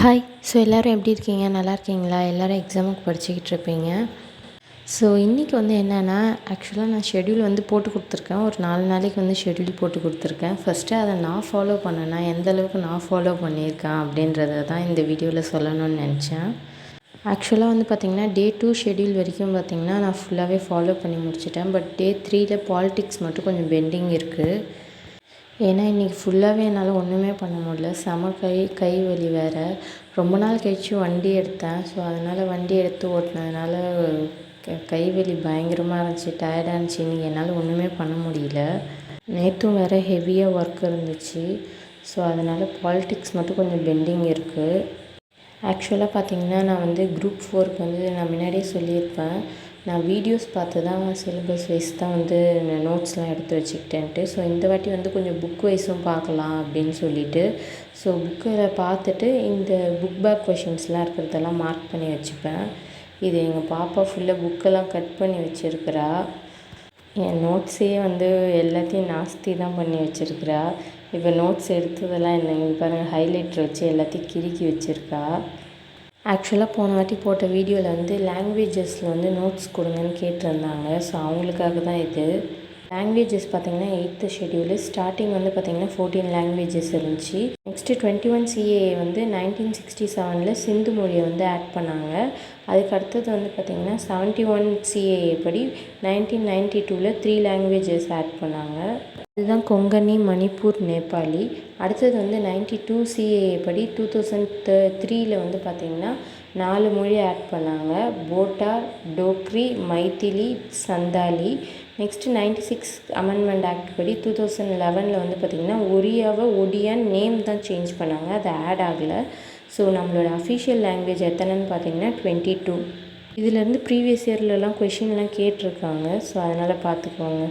Hi. So எல்லோரும் எப்படி இருக்கீங்க? நல்லா இருக்கீங்களா? எல்லோரும் எக்ஸாமுக்கு படிச்சுக்கிட்டு இருப்பீங்க. ஸோ இன்றைக்கி என்னென்னா, ஆக்சுவலாக நான் ஷெட்யூல் போட்டு கொடுத்துருக்கேன். ஒரு 4 நாளைக்கு ஷெட்யூல் போட்டு கொடுத்துருக்கேன். ஃபஸ்ட்டு அதை நான் ஃபாலோ பண்ணேன்னா எந்த அளவுக்கு நான் ஃபாலோ பண்ணியிருக்கேன் அப்படின்றத தான் இந்த வீடியோவில் சொல்லணும்னு நினச்சேன். ஆக்சுவலாக பார்த்திங்கன்னா டே 2 ஷெட்யூல் வரைக்கும் பார்த்திங்கன்னா நான் ஃபுல்லாகவே ஃபாலோ பண்ணி முடிச்சிட்டேன். பட் டே 3ல் பாலிடிக்ஸ் மட்டும் கொஞ்சம் பெண்டிங் இருக்குது. ஏன்னா இன்றைக்கி ஃபுல்லாகவே என்னால் ஒன்றுமே பண்ண முடியல. செம கை வலி வேறு. ரொம்ப நாள் கழிச்சு வண்டி எடுத்தேன். ஸோ அதனால் வண்டி எடுத்து ஓட்டினதுனால கை வலி பயங்கரமாக இருந்துச்சு. டயர்டாக இருந்துச்சு. இன்றைக்கி என்னால் ஒன்றுமே பண்ண முடியல. நேற்றும் வேறு ஹெவியாக ஒர்க் இருந்துச்சு. ஸோ அதனால் பாலிடிக்ஸ் மட்டும் கொஞ்சம் பெண்டிங் இருக்குது. ஆக்சுவலாக பார்த்திங்கன்னா நான் குரூப் 4க்கு நான் முன்னாடியே சொல்லியிருப்பேன். நான் வீடியோஸ் பார்த்து தான் சிலபஸ் வைஸ் தான் நோட்ஸ்லாம் எடுத்து வச்சுக்கிட்டேன்ட்டு. ஸோ இந்த வாட்டி கொஞ்சம் புக் வைஸும் பார்க்கலாம் அப்படின்னு சொல்லிவிட்டு, ஸோ புக்கில் பார்த்துட்டு இந்த புக் பேக் கொஷின்ஸ்லாம் இருக்கிறதெல்லாம் மார்க் பண்ணி வச்சுப்பேன். இது எங்கள் பாப்பா ஃபுல்லாக புக்கெல்லாம் கட் பண்ணி வச்சுருக்கிறா. என் நோட்ஸே எல்லாத்தையும் நாஸ்தி தான் பண்ணி வச்சுருக்கிறா. இப்போ நோட்ஸ் எடுத்ததெல்லாம் என்னங்க பாருங்கள், ஹைலைட்டர் வச்சு எல்லாத்தையும் கிறுக்கி வச்சுருக்கா. ஆக்சுவலாக போன வாட்டி போட்ட வீடியோவில் லாங்குவேஜஸில் நோட்ஸ் கொடுங்கன்னு கேட்டிருந்தாங்க. ஸோ அவங்களுக்காக தான் இது. லாங்குவேஜஸ் பார்த்திங்கன்னா 8th ஷெட்யூலு. ஸ்டார்டிங் பார்த்திங்கன்னா 14 லாங்குவேஜஸ் இருந்துச்சு. நெக்ஸ்ட்டு 21 CAA 1967 சிந்து மொழியை ஆட் பண்ணாங்க. அதுக்கு அடுத்தது பார்த்திங்கன்னா 71 CAA படி 1992 3 லாங்குவேஜஸ் ஆட் பண்ணாங்க. இதுதான் கொங்கணி, மணிப்பூர், நேபாளி. அடுத்தது 92 CAA படி 2003 பார்த்திங்கன்னா 4 மொழி ஆட் பண்ணாங்க. Bodo, Dogri, Maithili, Santhali. Next 96 amendment act படி 2011 பார்த்திங்கன்னா ஒரியாவை ஒடியான் நேம் தான் சேஞ்ச் பண்ணாங்க. அது ஆட் ஆகலை. ஸோ நம்மளோட அஃபிஷியல் லாங்குவேஜ் எத்தனைன்னு பார்த்திங்கன்னா 22. இதிலேருந்து ப்ரீவியஸ் இயர்லலாம் கொஷின்லாம் கேட்டிருக்காங்க. ஸோ அதனால் பார்த்துக்கோங்க.